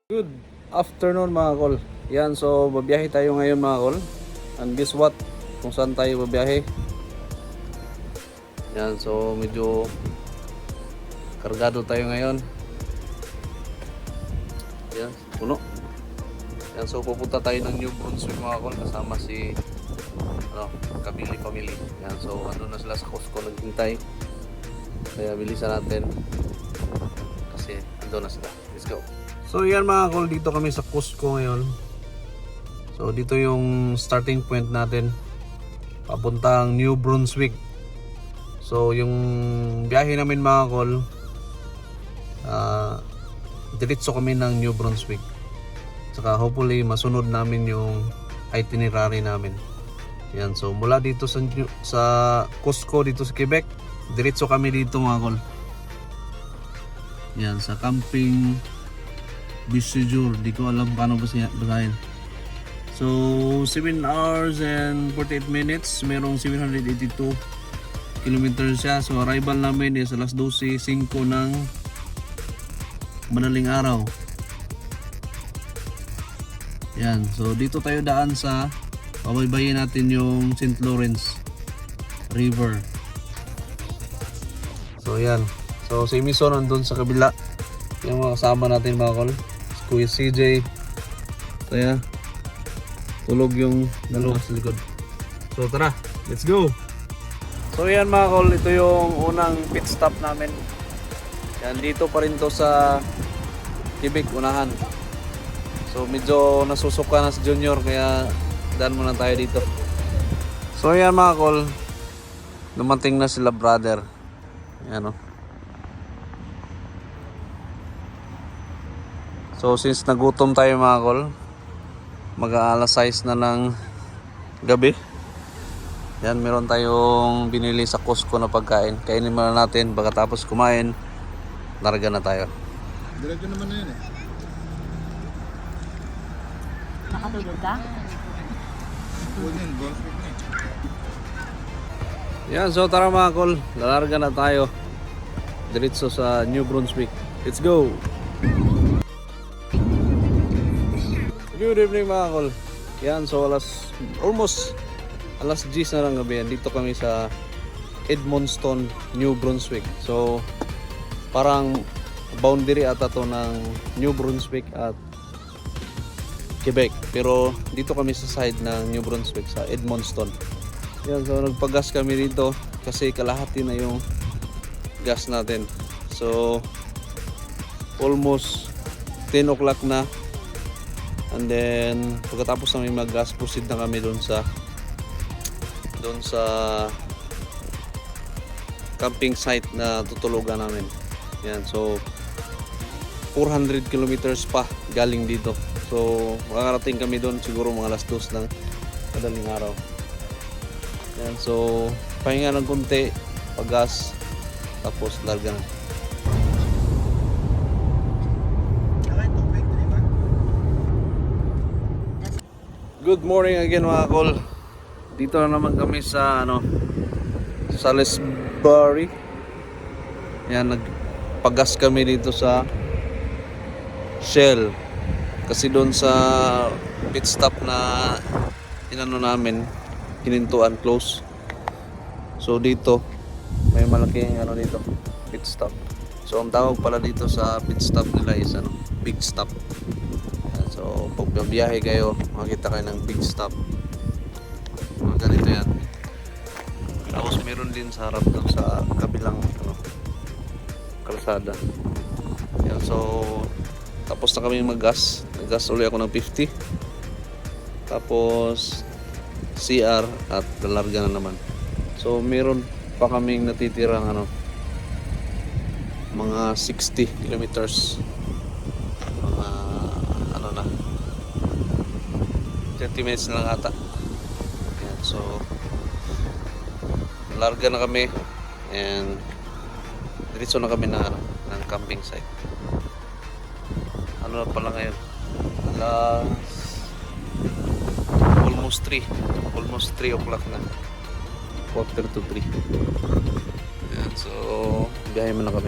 Good afternoon mga kol. Yan, so babiyahe tayo ngayon mga kol. And guess what? Kung saan tayo babiyahe? Yan, so medyo kargado tayo ngayon. Yan, puno. Yan, so pupunta tayo ng New Brunswick mga kol. Kasama si Kabili Family. Yan, so ano na sila sa Costco naghintay. Kaya bilisan natin. Kasi ando na sila. Let's go. So yan mga kol, dito kami sa Costco ngayon. So dito yung starting point natin papuntang New Brunswick. So yung biyahe namin mga kol, diretso kami ng New Brunswick. Saka hopefully masunod namin yung itinerary namin. Yan, so mula dito sa Costco dito sa Quebec, diretso kami dito mga kol. Yan, sa camping Bisejur, di ko alam paano basahin. So 7 hours and 48 minutes, merong 782 kilometers siya. So arrival namin is alas 12:05 ng madaling araw. Yan, so dito tayo daan sa pabaybayin natin yung St. Lawrence River. So yan, so si Mison nandun sa kabila, yung mga kasama natin mga kol. Kuya CJ, kaya tulog yung dalawa sa likod. So tara, let's go! So yan mga kol, ito yung unang pit stop namin. Yan, dito pa rin to sa Quebec, unahan. So medyo nasusuka na si Junior, kaya daan muna tayo dito. So yan mga kol, dumating na sila brother. Yan o. So since nagutom tayo mga kol, mag-aalas 6 na ng gabi. Yan, meron tayong binili sa Costco na pagkain. Kainin muna natin, pagkatapos kumain, larga na tayo. Diretso naman na yun eh. Nakatulog ka? Huwag yan, Brunswick na eh. Yan, so tara mga kol, lalarga na tayo diretso sa New Brunswick. Let's go! Good evening mga kol. Yan, so almost alas 10 na lang gabi. Dito kami sa Edmundston, New Brunswick. So parang boundary ata to ng New Brunswick at Quebec. Pero dito kami sa side ng New Brunswick, sa Edmundston. Yan, so nagpagas kami dito kasi kalahati na yung gas natin. So almost 10 o'clock na. And then pagkatapos namin mag-gas, proceed na kami doon sa camping site na tutulugan namin. Yan, so 400 kilometers pa galing dito. So makakarating kami doon siguro mga alas 2 ng madaling araw. Yan, so pahinga ng konti, pag-gas, tapos larga na. Good morning again mga kol. Dito na naman kami sa Salisbury. Yan, nagpagas kami dito sa Shell. Kasi doon sa pit stop na namin, hinintuan close. So dito may malaking dito, pit stop. So ang tawag pala dito sa pit stop nila is big stop. So pag biyahe kayo, makikita kayo ng big stop. Mga ganito yan. Tapos meron din sa harap doon sa kabilang kalsada. Yan, so tapos na kami mag-gas. Nag-gas ulit ako ng 50. Tapos CR at lalarga na naman. So meron pa kaming natitirang mga 60 kilometers. 30 minutes na lang ata. Ayan, so larga na kami and diretso na kami ng camping site. Ano na pala ngayon? Almost 3 o'clock na, 2:45. Ayan, so biyahe mo na kami.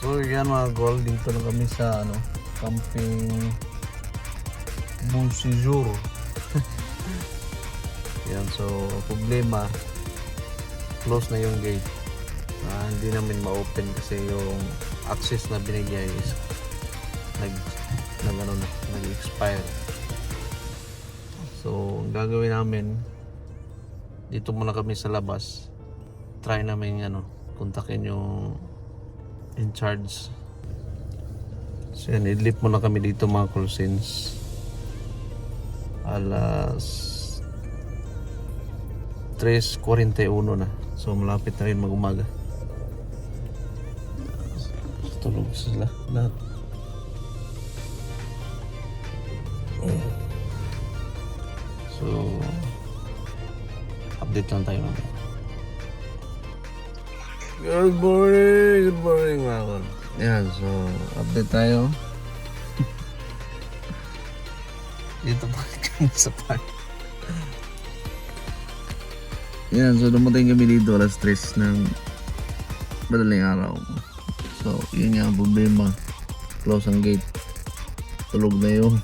So yan mga gold, dito na kami sa ano, camping Busijur. Yan, so problema, close na yung gate. Hindi namin ma-open kasi yung access na binigay is nag-expire. So ang gagawin namin, dito muna kami sa labas. Try namin kontakin yung in charge. So yan, idlip muna kami dito mga call since alas 3:41 na. So malapit na rin mag-umaga. Tulog sila lahat. So update lang tayo mamaya. Good morning mga kon. Yan, so update tayo. Dito pa kami sa park. Yan, so dumating kami dito alas 3 ng madaling araw. So yun nga ang problema, close ang gate, tulog na yung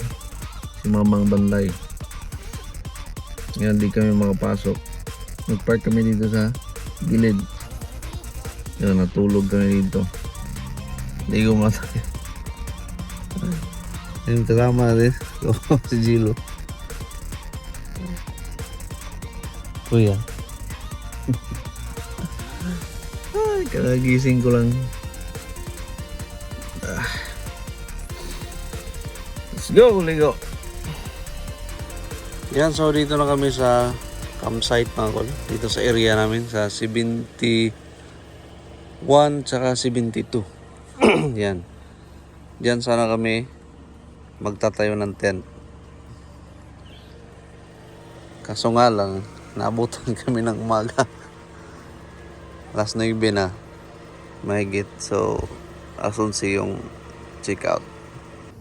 si mamang banlay. Yan, di kami makapasok. Nagpark kami dito sa gilid. Yan, natulog kami dito. Ligo muna tayo. Yung kasama natin si Gilo. Kuya. Ay, kakagising ko lang. Let's go, ligo. Yan, so dito na kami sa campsite mga kol. Dito sa area namin sa 71 tsaka 72. Yan. Diyan sana kami magtatayo ng tent. Kaso nga lang, naabutan kami ng umaga. Alas 9 na. Mahigit. So, alas 11 yung check out.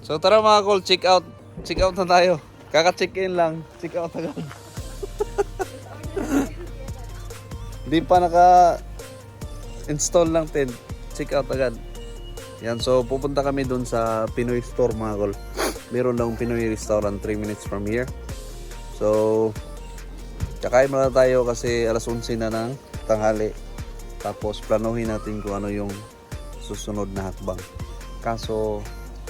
So tara mga kol, check out. Check out na tayo. Kaka-check in lang. Check out agad. Di pa naka-install ng tent. Check out agad. Yan, so pupunta kami dun sa Pinoy store mga kol. Meron lang Pinoy restaurant 3 minutes from here. So kakain muna tayo kasi alas 11 na ng tanghali. Tapos planuhin natin kung ano yung susunod na hakbang. Kaso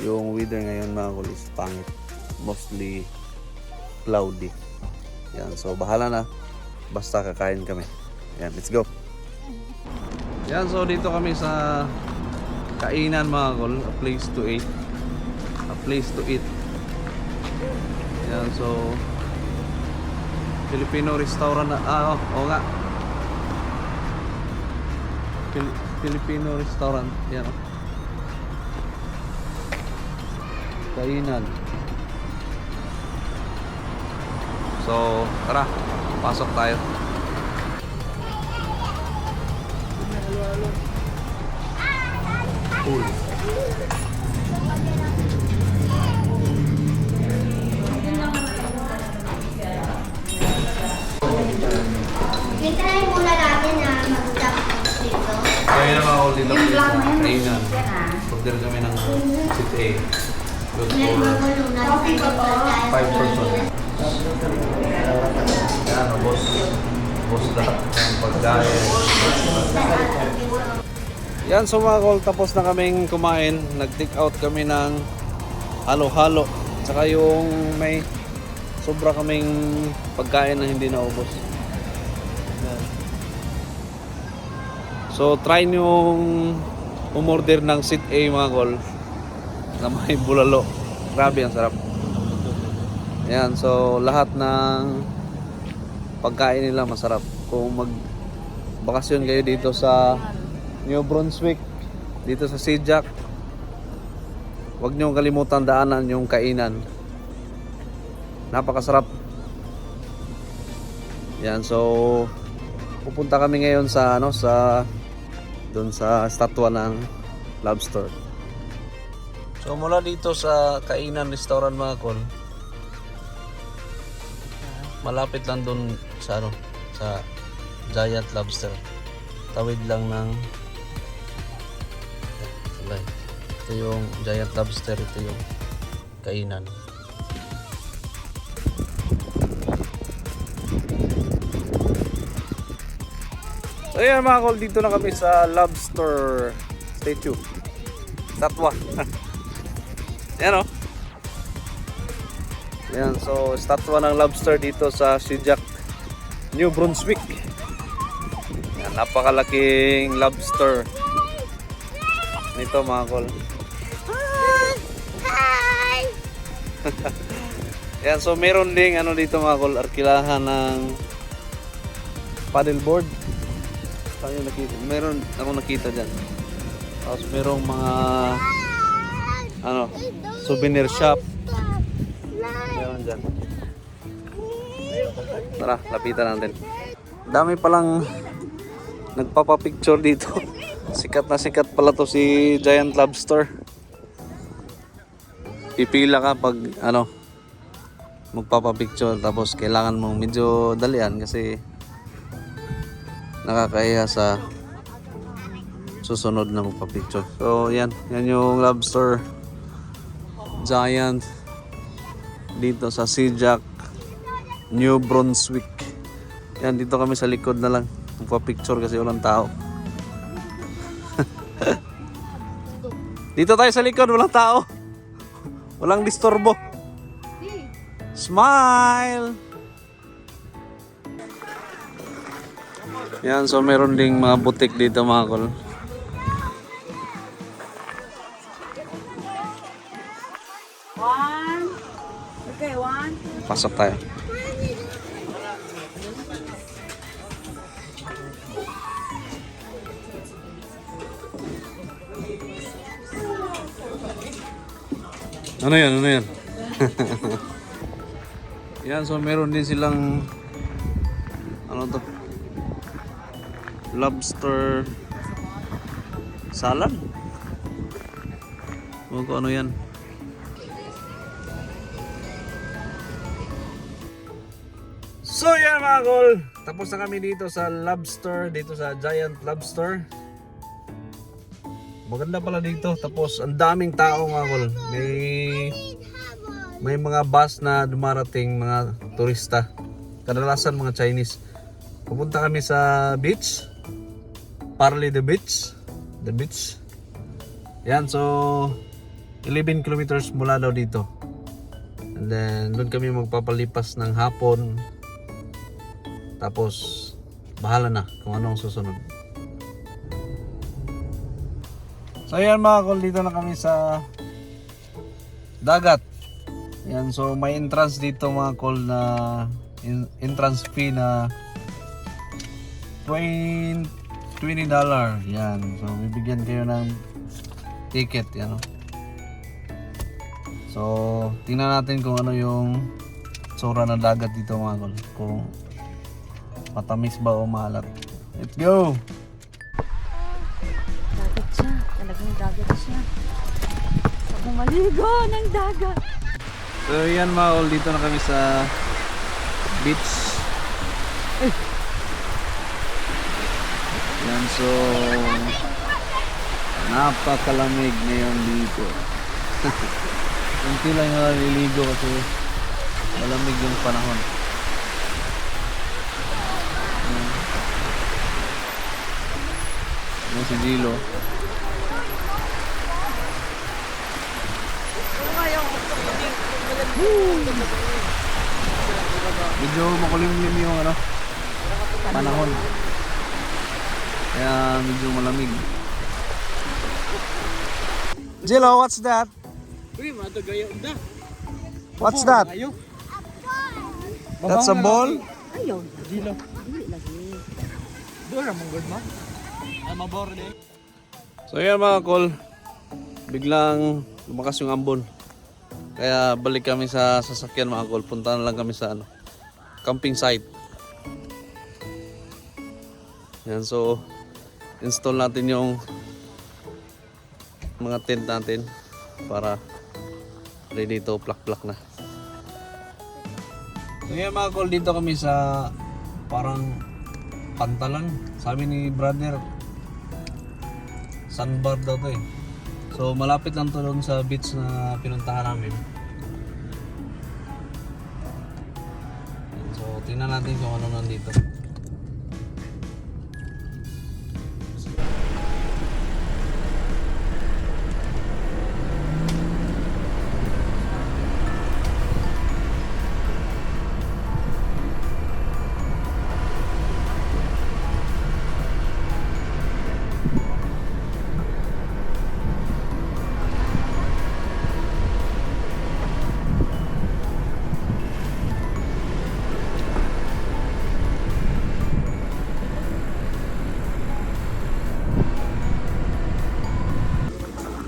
yung weather ngayon mga kol is pangit. Mostly cloudy. Yan, so bahala na. Basta kakain kami. Yan, let's go. Yan, so dito kami sa kainan mga kol, a place to eat. A place to eat. Yan, so Filipino restaurant na, oo nga. Filipino restaurant, yan. Kainan. So, tara, pasok tayo. Cool. Hintayin muna natin na mag-stop dito. Kaya naman ako dito Yung vlog na yun. kainan. Yan ah. Order kami ng seat A. Good for Nagmagulo na tayo. 5 person. Yan, boss. Boss lahat ng pagkain. Yan, so mga kol, tapos na kaming kumain. Nag-take out kami ng halo-halo. Tsaka yung may sobra kaming pagkain na hindi naubos. Yan. So try nyo umorder ng seat A mga kol na may bulalo. Grabe, ang sarap. Yan, so lahat ng pagkain nila masarap. Kung mag-bakasyon kayo dito sa New Brunswick, dito sa Sijak, huwag nyo kalimutan daanan yung kainan. Napakasarap. Yan, so pupunta kami ngayon sa doon sa statwa ng lobster. So mula dito sa kainan restaurant mga kol, malapit lang doon sa sa Giant Lobster. Tawid lang ng supply. Ito yung giant lobster, ito yung kainan. So ayan mga kol, dito na kami sa lobster statue. Statwa. Ayan o. Ayan, so statwa ng lobster dito sa Sijak, New Brunswick. Ayan, napakalaking lobster nito mga kol. Hi! Ayan, so meron ding ano dito mga kol, arkilahan ng paddleboard. Meron ako nakita dyan. Tapos merong mga ano, souvenir shop. Meron dyan. Tara, lapitan natin. Dami palang nagpapapicture dito. Sikat na sikat pala to si Giant Lobster. Pipila ka pag ano, magpapapicture, tapos kailangan mong medyo dalian kasi nakakahiya sa susunod na magpa-picture. So yan yung lobster giant dito sa Sijak, New Brunswick. Yan, dito kami sa likod na lang magpa-picture kasi walang tao. Dito tayo sa likod, walang tao. Walang disturbo. Smile! Yan, so meron ding mga butik dito mga kol. One. Okay, one. Pasok tayo. Ano yan? Ano yan? Yan, so meron din silang ano to? Lobster salad. Huwag ko ano yan. So yan mga kol, tapos na kami dito sa lobster, dito sa Giant Lobster. Maganda pala dito, tapos ang daming tao mga kol. May mga bus na dumarating, mga turista. Kadalasan mga Chinese. Pupunta kami sa beach, Parley the beach. The beach. Yan, so 11 kilometers mula daw dito. And then doon kami magpapalipas ng hapon. Tapos bahala na kung anong susunod. So yan mga kol, dito na kami sa dagat. Yan, so may entrance dito mga kol na entrance fee na $20. Yan, so bibigyan kayo ng ticket. Yan, so tingnan natin kung ano yung tsura ng dagat dito mga kol, kung matamis ba o maalat. Let's go! Dagat siya. Talagang dagat siya. Ako maligo ng dagat. So yan mga kol, dito na kami sa beach. Yan, so napakalamig ngayon dito. Kunti lang yung naliligo kasi malamig yung panahon. Yan si Gilo. Medyo makulimlim yung ano, panahon. Kaya medyo malamig. Gilo, what's that? What's that? That's a ball? Ayaw. Gilo. Dili lagi. Doon ramang good mo? Ay, mabor din. So yan mga kol, biglang lumakas yung ambon. Kaya balik kami sa sasakyan mga kol. Punta na lang kami sa ano, camping site. Yan, so install natin yung mga tent natin para ready to plak-plak na. So yan mga kol, dito kami sa parang pantalan. Sabi ni brother, sandbar daw to eh. So malapit lang to doon sa beach na pinuntahan namin. So tingnan natin kung ano nandito.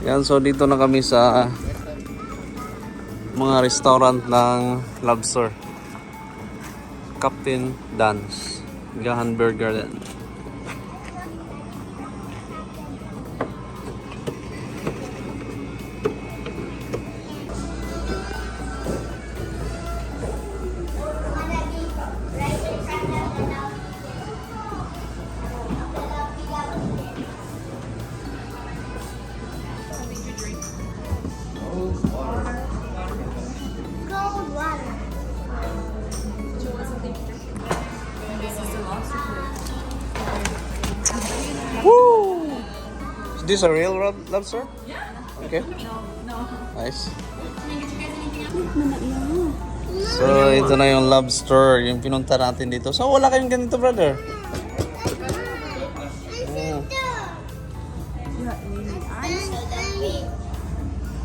Yan, so dito na kami sa mga restaurant ng lobster. Captain Dan's Gahan Garden. Cold water. Is this a real lobster? Yeah. Okay. No. Nice. So ito na yung lobster, yung pinunta natin dito. So wala kayong ganito, brother?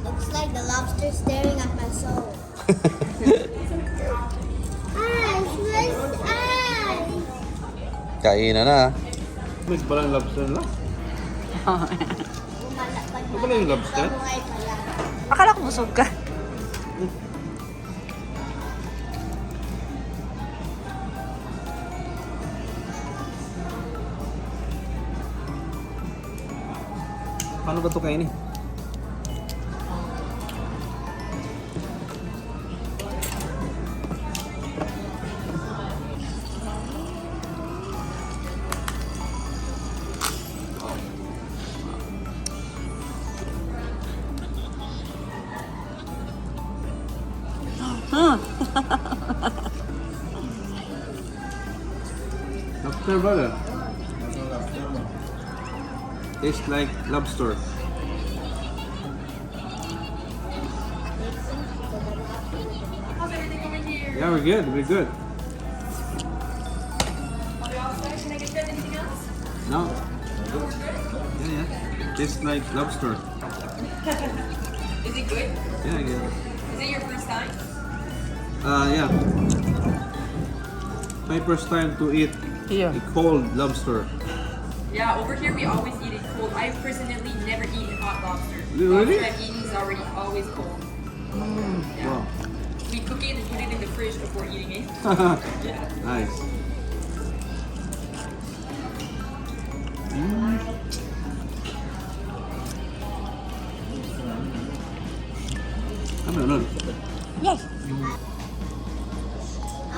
Looks like the lobster staring at my soul. Eyes, where's eyes? Kainan na. May palang lobster na? Ano pala yung lobster? Akala ko busog ka. Paano ba ito kainin? Lobster, brother. Tastes like lobster. Yeah, we're good. We're good. No. Yeah, yeah. Tastes like lobster. Is it good? Yeah, yeah. Is it your first time? Yeah. My first time to eat Here. a cold lobster. Yeah, over here we always eat it cold. I personally never eat hot lobster. Really? Lobster I've eaten is already always cold. Yeah. Wow. We cook it and put it in the fridge before eating it. Nice. Ano nun? Yes.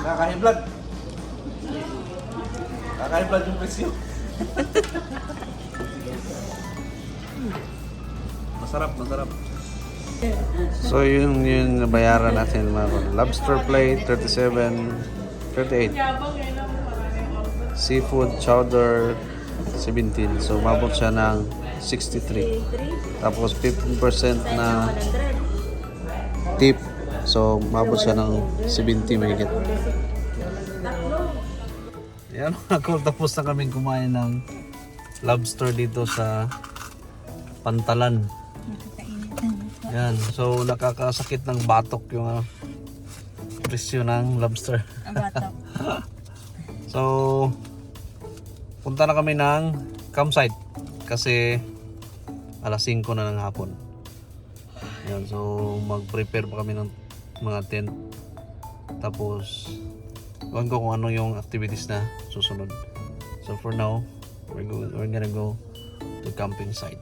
Kakahiblad. Kakahiblad yung presyo. Masarap, masarap. So yun nabayaran natin mga kon. Lobster plate 37, 38. Seafood chowder 17. So umabot siya ng 63. Tapos 15% na tip. So umabot siya ng 70 mahigit. Yan mga kol, tapos na kaming kumain ng lobster dito sa Pantalan. Yan, so nakakasakit ng batok yung presyo ng lobster. Ang batok. So punta na kami ng campsite kasi alas 5 na ng hapon. Yan, so mag-prepare pa kami ng mga tent. Tapos ewan ko kung ano yung activities na susunod. So for now, we're gonna go to camping site.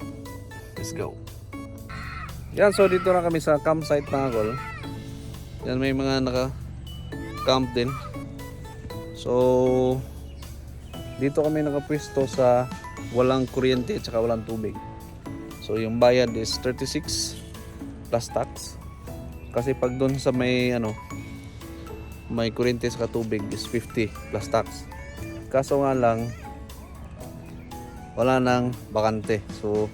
Let's go. Yan, so dito na kami sa campsite na Kol. Yan, may mga naka-camp din. So dito kami nakapwesto sa walang kuryente at saka walang tubig. So yung bayad is 36 plus tax. Kasi pag doon sa may may kuryente sa tubig is 50 plus tax. Kaso nga lang wala nang bakante. So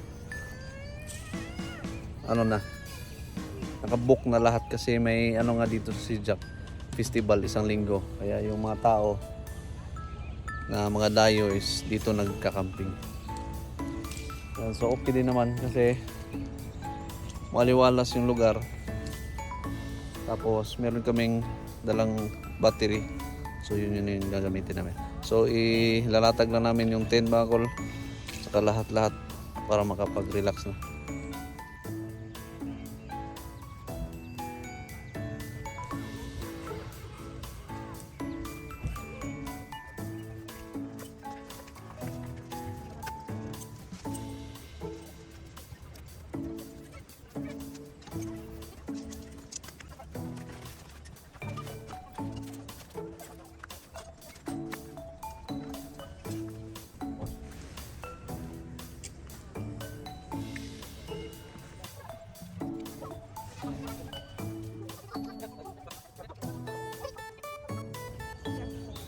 nakabook na lahat kasi may nga dito sa Sigjak Festival isang linggo. Kaya yung mga tao na mga dayo is dito nagkakamping. So okay din naman kasi maliwalas yung lugar. Tapos meron kaming dalang battery. So yun yung gagamitin namin. So ilalatag na namin yung tent mga kol. Saka lahat-lahat para makapag-relax na.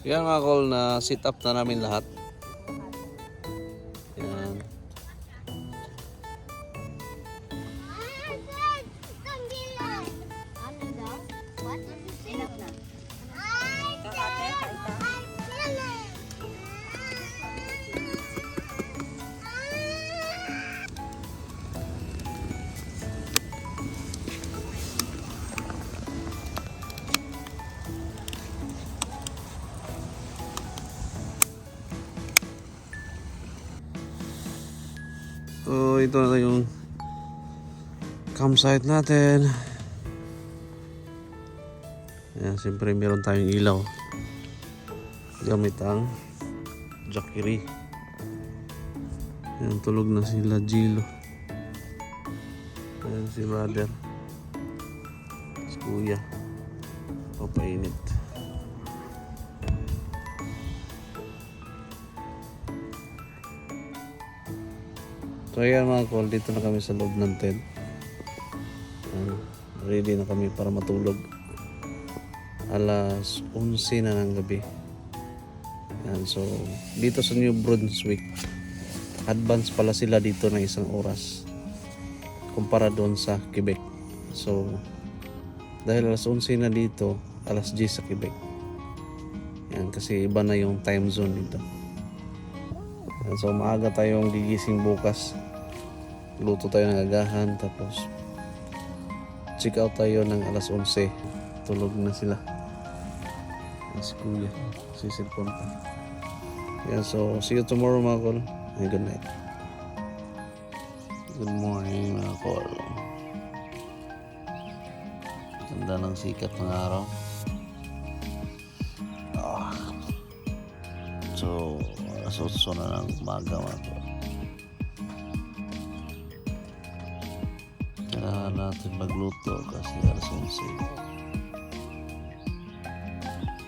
Yan mga kol, na sit up na namin lahat. Yan. So ito na yung campsite natin. Ayan, siyempre meron tayong ilaw gamit ang jackery. Ayan, tulog na sila Jilo. Ayan si brother, si kuya, papainit. So ayan mga kol, dito na kami sa loob ng tent. Ready na kami para matulog. Alas 11 na ng gabi. Ayan, so dito sa New Brunswick, advance pala sila dito ng 1 oras kumpara doon sa Quebec. So dahil alas 11 na dito, alas 10 sa Quebec. Ayan, kasi iba na yung time zone dito. Ayan, so maaga tayong gigising bukas. Luto tayo ng agahan, tapos check out tayo ng alas 11. Tulog na sila. Si kuya, si cellphone pa. Yeah, so see you tomorrow mga kol. And good night. Good morning mga kol. Ganda ng sikat ng araw. So alas 8 na ng umaga mga kol. Kailangan natin magluto kasi alas 11.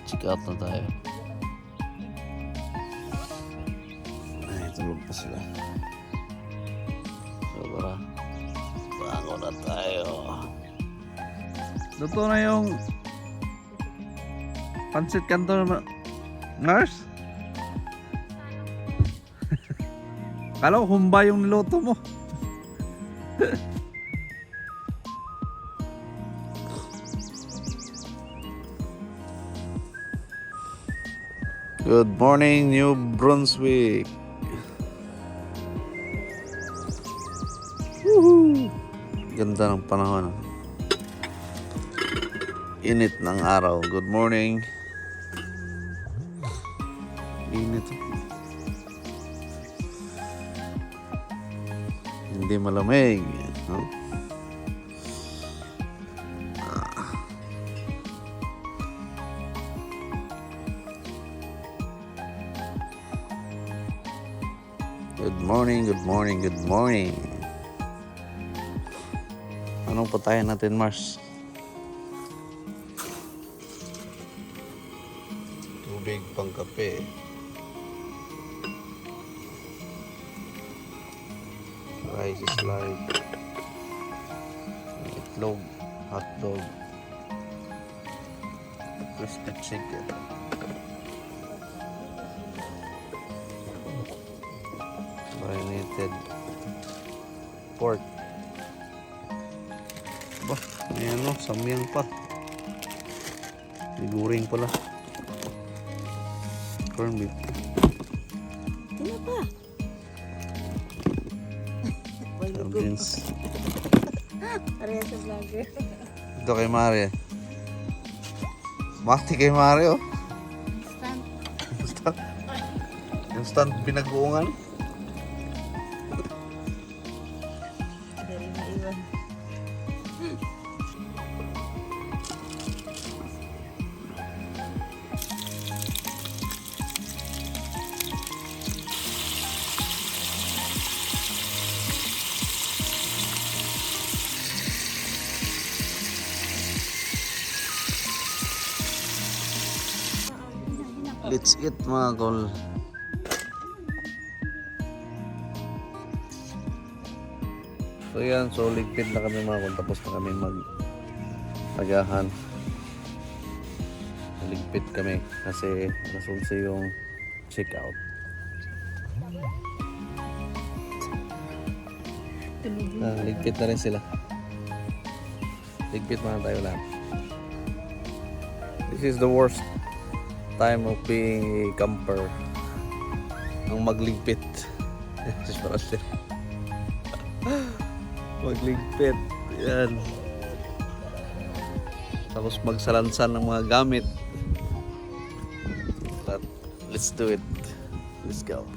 Check out na tayo. Ay, tulog pa sila. So tara, bango na tayo. Luto na yung pancit canton naman. Nurse? Kala ko humba yung niluto mo. Good morning, New Brunswick. Woohoo! Ganda ng panahon. Init ng araw. Good morning. Init. Hindi malamig. No? Good morning, good morning, good morning. Anong patayan natin, Mars? Tubig pang kape. rice is like itlog, hotdog, crispy chicken. Marinated pork. Bah, may ano, samyang pa. May guring pala. Corn beef. Ano pa? Beans. Parehas sa vlogger. Ito kay Mare. Mati kay Mare, oh. Instant. Instant pinag-uungan. Dari maiwan. Let's eat mga kol. So yan, so ligpit na kami mga kol. Tapos na kami mag-agahan. Ligpit kami kasi alas 11 yung check out. Ligpit na rin sila. Ligpit mga tayo lahat. This is the worst time of being a camper. Ang magligpit. Magligpit. Yan. Tapos magsalansan ng mga gamit. But let's do it. Let's go.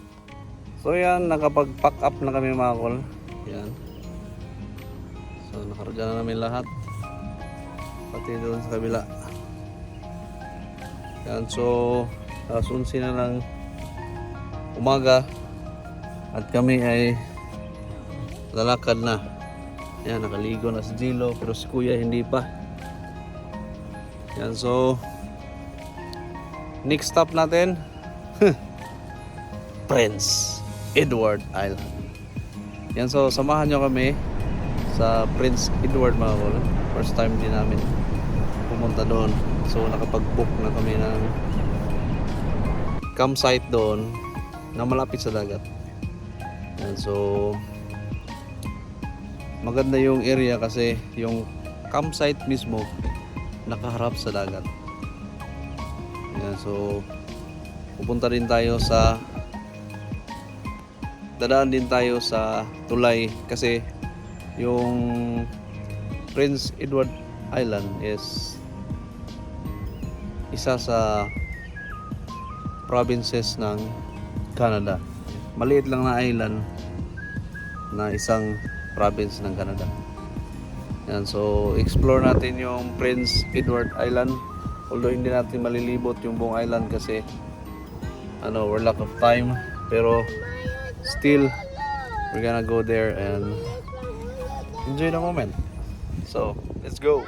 So yan, nakapag-pack up na kami mga kol. Yan. So nakarga na namin lahat. Pati doon sa kabila. Yan, so alas 11 na ng umaga at kami ay lalakad na. Yan, nakaligo na si Gilo pero si Kuya hindi pa. Yan, so next stop natin Prince Edward Island. Yan, so samahan nyo kami sa Prince Edward mga kol. First time din namin pumunta doon. So nakapag-book na kami ng campsite doon na malapit sa dagat. Yan, so maganda yung area kasi yung campsite mismo nakaharap sa dagat. Yan, so pupunta din tayo sa dadaan din tayo sa tulay kasi yung Prince Edward Island is isa sa provinces ng Canada. Maliit lang na island na isang province ng Canada. Yan, so explore natin yung Prince Edward Island. Although hindi natin malilibot yung buong island kasi we're lack of time, pero still we're gonna go there and enjoy the moment. So let's go.